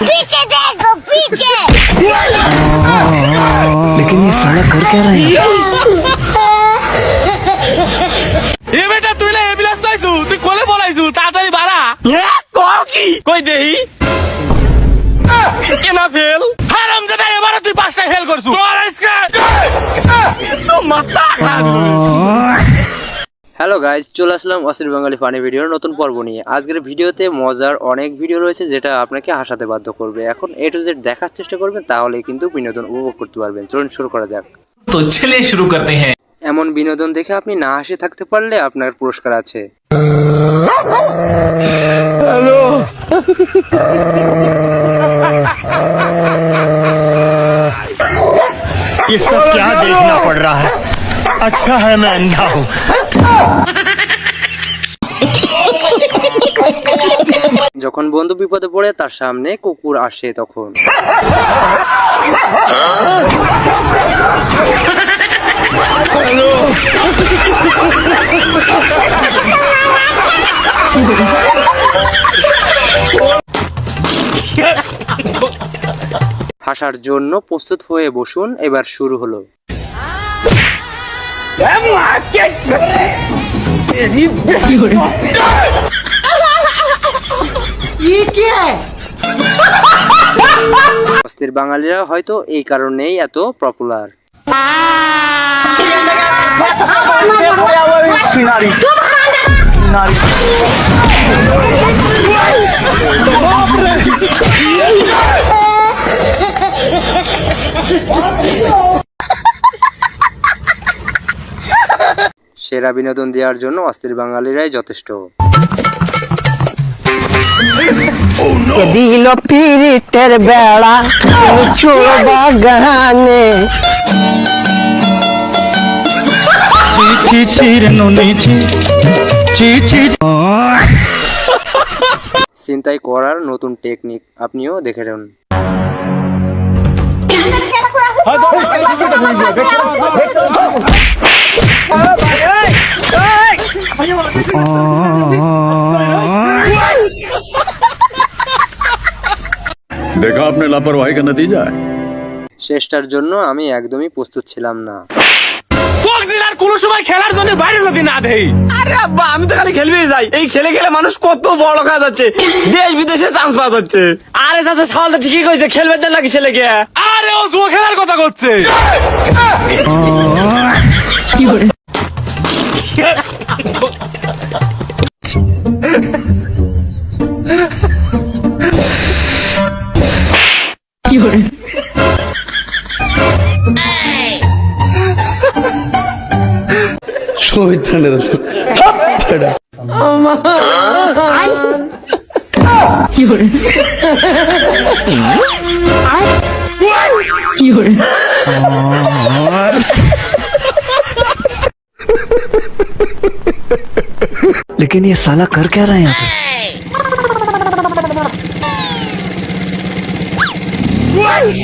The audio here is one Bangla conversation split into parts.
पीछे देखो पीछे। लेकिन ये साला कर क्या रहा है? এ বেটা তুই না এবিলাস কইছু তুই কোলে বলাইছু তাড়াতাড়ি বাড়া কও কি কই দেই কেনা ফেল হারামজাদা এবারে তুই পাঁচটা ফেল করছু তোর আজকে তো মাথা হ্যালো গাইজ, চলে আসলাম অস্থির বাঙালি ফানি ভিডিওর নতুন পর্ব নিয়ে। আজকের ভিডিওতে মজার অনেক ভিডিও রয়েছে যেটা আপনাকে হাসাতে বাধ্য করবে। এখন এ টু জেড দেখার চেষ্টা করবেন, তাহলে কিন্তু বিনোদন উপভোগ করতে পারবেন। চলুন শুরু করা যাক। তো চলিয়ে শুরু করতে হ্যাঁ। এমন বিনোদন দেখে আপনি না হাসি থাকতে পারলে আপনার পুরস্কার আছে। ये सब क्या देखना पड़ रहा है? अच्छा है मैं अंधा हूँ। যখন বন্ধু বিপদে পড়ে তার সামনে কুকুর আসে তখন হাসার জন্য প্রস্তুত হয়ে বসুন, এবার শুরু হলো। অস্থির বাঙালিরা হয়তো এই কারণেই এত পপুলার। সেরা বিনোদন দেওয়ার জন্য অস্থির বাঙালিরাই যথেষ্ট। দিল পিরিতের বেড়া চোর বাগানে চিন্তাই করার নতুন টেকনিক আপনিও দেখে নেন। देखा आपने लापरवाही का नतीजा है। শেষটার জন্য আমি একদমই প্রস্তুত ছিলাম না। কক্সিল আর কোন সময় খেলার জন্য বাইরে যদি না দেই। আরে আব্বা আমি তো খালি খেলবেই যাই। এই খেলে খেলে মানুষ কত বড় কাজ যাচ্ছে, দেশ বিদেশে চান্স পাওয়া যাচ্ছে। আরে চাচা সাল তো ঠিকই কইছে, খেলবে না নাকি ছেলে কে? আরে ও জুয়া খেলার কথা করছে। কি করে কি করে কি করে কি করে लेकिन ये साला कर क्या रहा है यहाँ पे?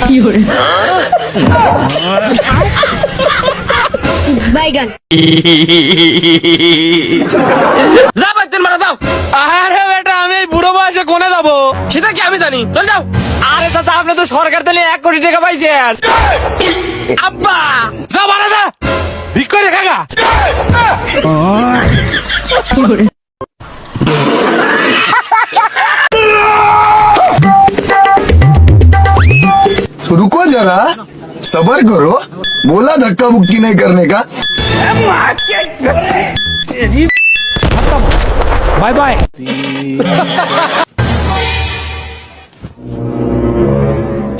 কি করে বাইগান যাবেন মারা দাও। আরে বেটা আমি এই বুড়ো বয়সে কোনে যাবো সেটা কি আমি জানি? চল যাও। আরে চাচা আপনি তো সরকার থেকে 1 কোটি টাকা পাইছেন। আব্বা যা মারা যা ভিক করে খাগা। কি করে रुको जरा, सबर करो, बोला धक्का मुक्की नहीं करने का। Bye bye.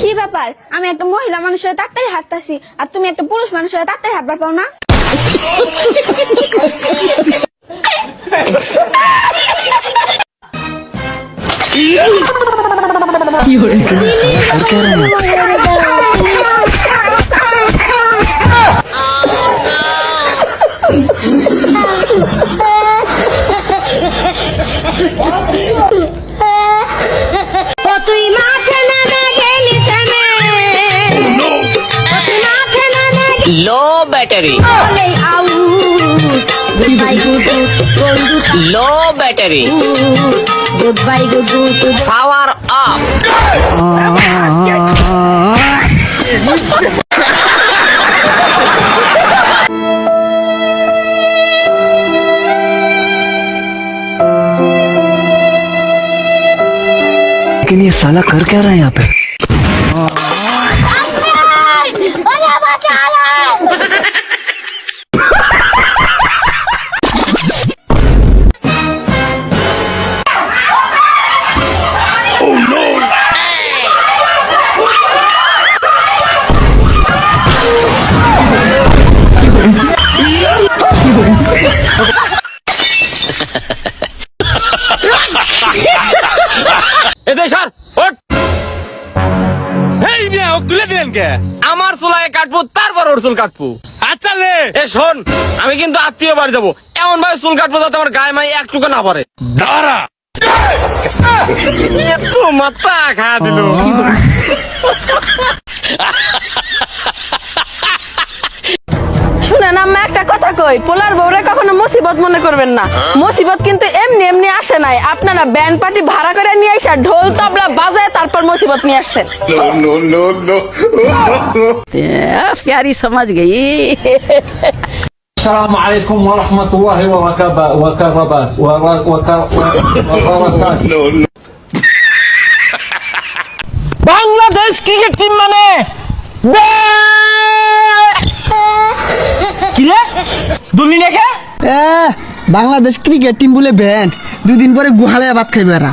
কি ব্যাপার? আমি একটা মহিলা মানুষের তাড়াতাড়ি হাঁটতাছি আর তুমি একটা পুরুষ মানুষের তাড়াতাড়ি হাঁটবার পাও না? কি করে कर क्या रहा है यहाँ पे? তুই মাঠে নেমে গেলি থেমে তুই মাঠে নেমে लो बैटरी গেলি আউট বাই গুডু বন্ধু লো ব্যাটারি গুড বাই গুডু পাওয়ার আপ। लेकिन ये साला कर क्या रहा है यहाँ पे? এতে সর ওঠ। এই মিয়া ও তুলে দিলেন কে? আমার চুলায় কাটবো তারপর ওর চুল কাটবো। আচ্ছা লে এ শোন, আমি কিন্তু আত্মীয় বাড়ি যাবো, এমন ভাবে চুল কাটবো যাতে আমার গায়ে মাই একটুকু না পড়ে। দাঁড়া এত মাথা খা দিল। শুনেন আম্মা একটা কথা কই, পোলার বউরে কখনো মুসিবত মনে করবেন না। মুসিবত কিন্তু এমনি এমনি আসে নাই, আপনারা ব্যান্ড পার্টি ভাড়া করে নিয়ে আইসা ঢোল তবলা বাজায় তারপর মুসিবত নিয়ে আসছেন। प्यारी समझ गई السلام عليكم ورحمة الله وبركاته. বাংলাদেশ ক্রিকেট টিম মানে কি রে দুলি লেখা? বাংলাদেশ ক্রিকেট টিম বলে ব্যান্ড 2 দিন পরে গুহালে ভাত খাইবে এরা।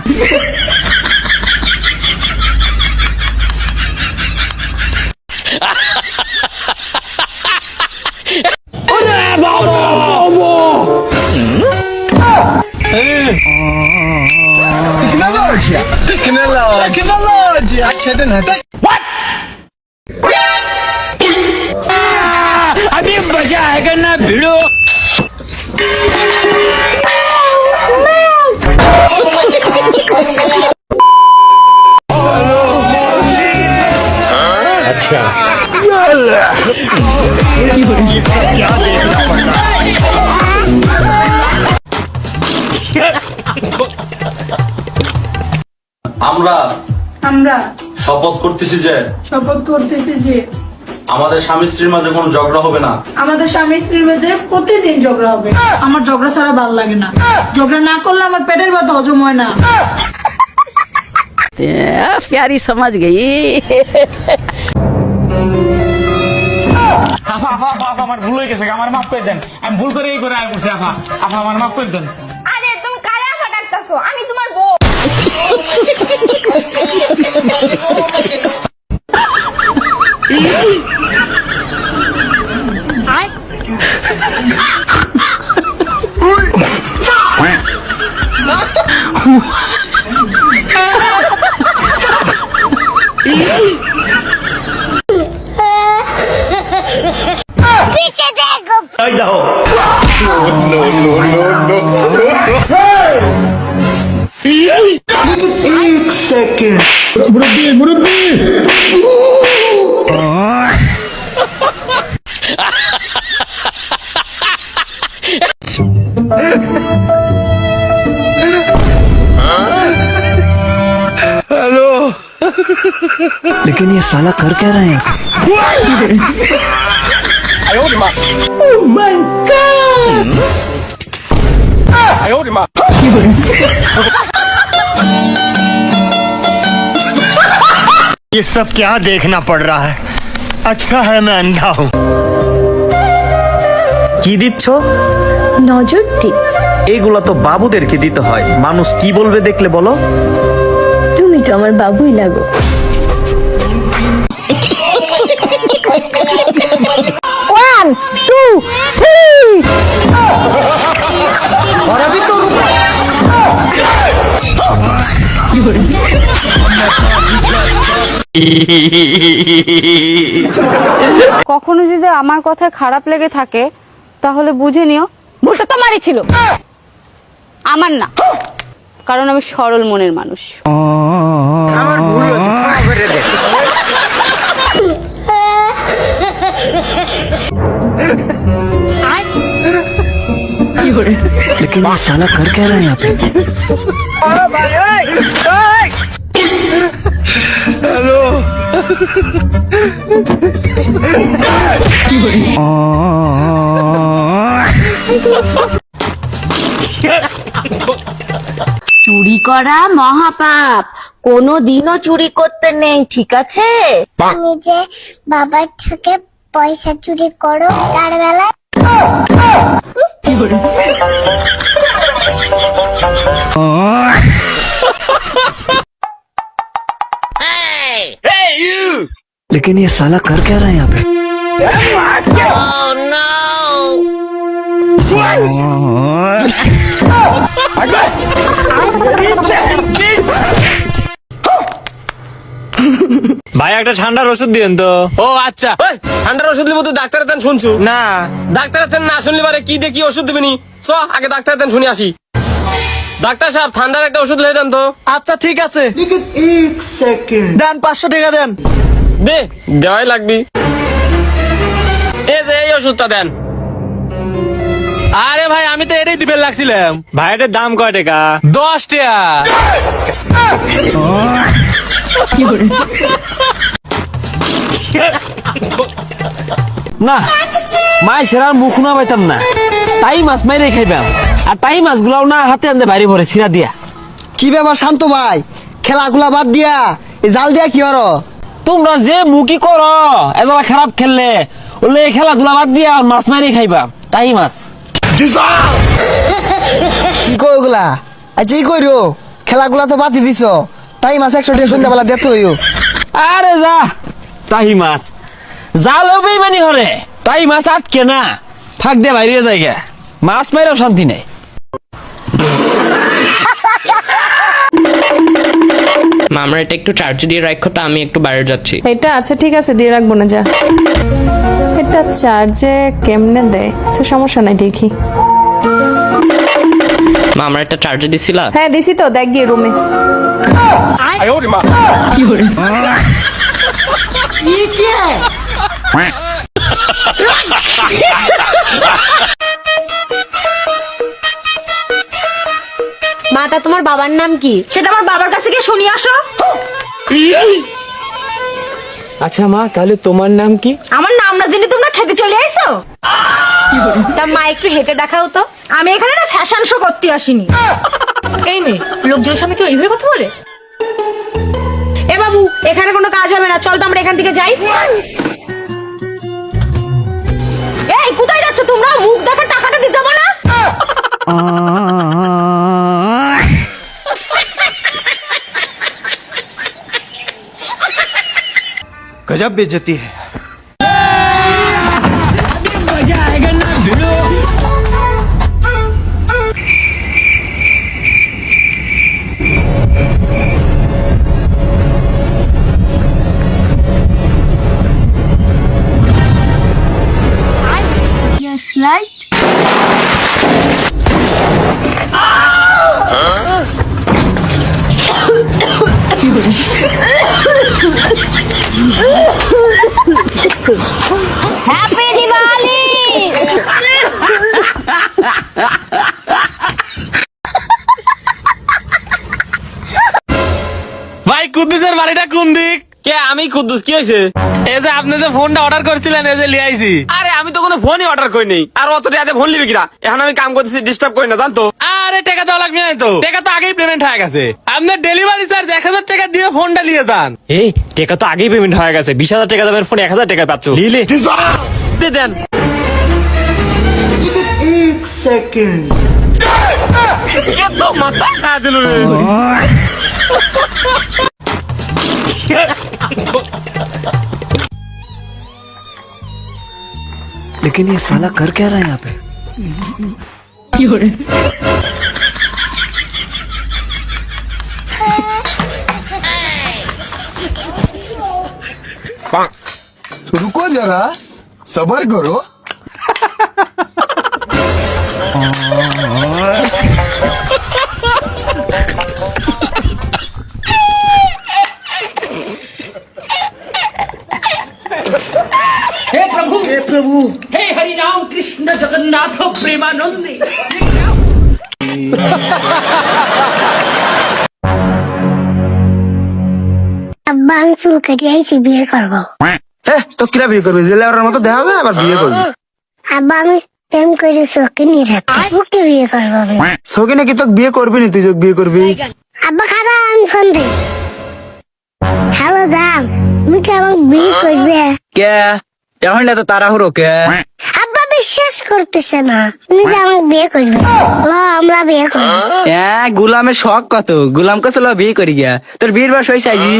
Tecnologia. अभी मजा आएगा ना भिड़ो। अच्छा क्या देखना पड़ रहा है? আমরা আমরা শপথ করতেছি যে আমাদের স্বামী স্ত্রীর মাঝে কোনো ঝগড়া হবে না। আমাদের স্বামী স্ত্রীর মধ্যে প্রতিদিন ঝগড়া হবে। আমার ঝগড়া ছাড়া ভালো লাগে না, ঝগড়া না করলে আমার পেটের ব্যথা হজম হয় না। प्यारी समझ गई আমার ভুল হয়ে গেছে, আমার মাফ করে দেন, আমি ভুল করে এই করে আয় করছি। আমার মাফ করে দেন। আরে তুমি কারে আফা ডাকতাছো? আমি তোমার বউ। पीछे देखो এই দেখো लेकिन ये साला कर क्या रहा है यहाँ पे? ये सब क्या देखना पड़ रहा है? अच्छा है मैं अंधा हूँ। কি দিচ্ছ? নজর দি। এইগুলা তো বাবুদেরকে দিতে হয়, মানুষ কি বলবে দেখলে বলো। তুমি তো আমার বাবুই লাগো। One, two, three. কখনো যদি আমার কথা খারাপ লেগে থাকে তাহলে বুঝে নিও ভুলটা তোমারই ছিল, আমার না, কারণ আমি সরল মনের মানুষ। আমার ভুল হচ্ছে, ক্ষমা করে দে। কি लेकिन ये साला कर क्या रहा है यहाँ पे? চুরি করা মহাপাপ, কোনো দিনও চুরি করতে নেই, ঠিক আছে? তুমি যে বাবার থেকে পয়সা চুরি করো তার বেলায় लेकिन ये साला कर क्या रहा है यहाँ पे? ভাই একটা ঠান্ডার ওষুধ দিয়েন তো। ও আচ্ছা, ওই ঠান্ডার ওষুধ নিবো তো ডাক্তারের তেন শুনছু না? ডাক্তারের তেন না শুনলে পারে কি দেখি ওষুধ দিবেনি। চ আগে ডাক্তারের তেন শুনে আসি। ডাক্তার সাহেব ঠান্ডার একটা ওষুধ লিখে দেন তো। আচ্ছা ঠিক আছে, দেন 500 টাকা দেন। দে, দেওয়াই লাগবি। এই যে এই ওষুধটা দেন। আরে ভাই আমি তো এটাই দিবেন লাগছিলাম। ভাই এটার দাম কয় টাকা? 10 টাকা। না মাই সেরার মুখ না পাইতাম না, তাই মাছ মাইরে খাইবাম। আর তাই মাছ গুলাও না হাতে আনতে বাইরে ভরে ছিড়া দিয়া। কি ব্যাপার শান্ত ভাই, খেলাগুলা বাদ দিয়া এই জাল দিয়া কি হরো? তোমরা যে মুখি করো এজালা খারাপ খেললে, ওলে খেলাধুলা বাদ দিয়া মাছ মাইরে খাইবা, তাই মাছ। কি কই ওগুলা? আচ্ছা কি কইরো, খেলাগুলা তো বাদ দিছ, তাই মাছ 100 টাকা সন্ধ্যাবেলা দেখতে হইও। আরে যা, তাই মাছ জালও বেইমানি হরে, তাই মাছ আটকে না ফাঁক দিয়ে বাইরে জায়গা, মাছ মাইরেও শান্তি নেই। আমরা এটা একটু চার্জে দিয়ে রাখো তো, আমি একটু বাইরে যাচ্ছি। এটা আচ্ছা ঠিক আছে, দিয়ে রাখবো না, যা। এটা চার্জে কেমনে দেয়? তো সমস্যা নাই, দেখি। মা আমরা একটা চার্জে দিছিলা? হ্যাঁ দিছি তো, দেখ গিয়ে রুমে। মাতা তোমার বাবার নাম কি? সেটা আমার বাবার কাছে গিয়ে শুনি আসো। আচ্ছা মা, তাহলে তোমার নাম কি? আমার নাম না জেনে তোমরা খেতে চলে আইছো? তা মা একটু হেঁটে দেখাও তো। আমি এখানে না ফ্যাশন শো করতে আসিনি। এই মেয়ে, লোকজনের সামনে কেউ এইভাবে কথা বলে? এ বাবু, এখানে কোনো কাজ হবে না, চল তো আমরা এখান থেকে যাই। এই কোথায় যাচ্ছ তোমরা? মুখ দেখা টাকাটা দিতে হবে না? गजब बेइज्जती है। Slide happy Diwali. ভাই কুদ্দুসের বাড়িটা কোন দিক? কে? আমি কুদ্দুস, কি হয়েছে? এই যে আপনি যে ফোনটা অর্ডার করেছিলেন, এই যে লিয়ে আইছি। আরে আমি তো কোনো ফোনই অর্ডার করিনি। আর অত টাকাতে ফোন লিবি কিনা? এখন আমি কাম করতেছি, ডিস্টার্ব করি না জানতো। আরে টাকা দেওয়া লাগবে না তো, টাকা তো আগেই পেমেন্ট হয়ে গেছে। আপনার ডেলিভারি চার্জ 1000 টাকা দিয়ে ফোনটা নিয়ে যান। এই টাকা তো আগেই পেমেন্ট হয়ে গেছে, 20,000 টাকা দামের ফোন 1000 টাকা পাচ্ছ। লিলে দেন। তো মাথা খা দিল রে। लेकिन ये साला कर क्या रहा है यहाँ पे? रुको जरा, सबर करो। हे प्रभु, हे हरि राम कृष्ण जगन्नाथ प्रेमानंदी। আব্বা আমি চুল কেটে আইছি বিয়ে করবো। তো কিরা বিয়ে করবি? জেলের মতো দেখা যায় আবার বিয়ে করবি? আব্বা আমি প্রেম করে চোখে নিয়ে রাখতে ওকে বিয়ে করবো আমি। সৌকি নাকি তোকে বিয়ে করবি না? তুই যোগ বিয়ে করবি? আব্বা খারাপ আমি ফোন দিই। হ্যালো দাম, তুমি কি আমাকে বিয়ে করবে? কে এখন এত তাড়াহুড়ো কে? আব্বা বিশ্বাস করতেছে না তুমি যে আমাকে বিয়ে করবে। লো আমরা বিয়ে করবো। হ্যাঁ, গুলামের শখ কত, গুলাম কাছে ল বিয়ে করি গিয়া। তোর বিয়ের বয়স হয়েছে আইজি?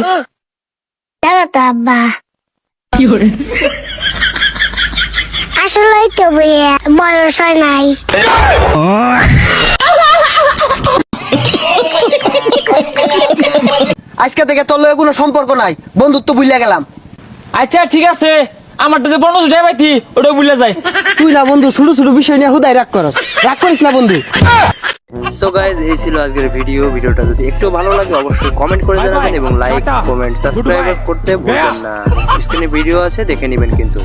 জানো তো আব্বা আসলে তো বিয়ে বয়স হয় নাই। আজকে থেকে তোর লগে কোনো সম্পর্ক নাই, বন্ধুত্ব ভুলে গেলাম। আচ্ছা ঠিক আছে, আমারটা যে বন্ধু উঠে পাইতি ওটা ভুলে যাইস। তুই না বন্ধু ছোট ছোট বিষয় নিয়ে হুদাই রাগ করস, রাগ করিস না বন্ধু। সো গাইজ, এই ছিল আজকের ভিডিওটা যদি একটু ভালো লাগে অবশ্যই কমেন্ট করে জানাবেন এবং লাইক কমেন্ট সাবস্ক্রাইব করতে ভুলবেন না। স্ক্রিনে ভিডিও আছে, দেখে নেবেন কিন্তু।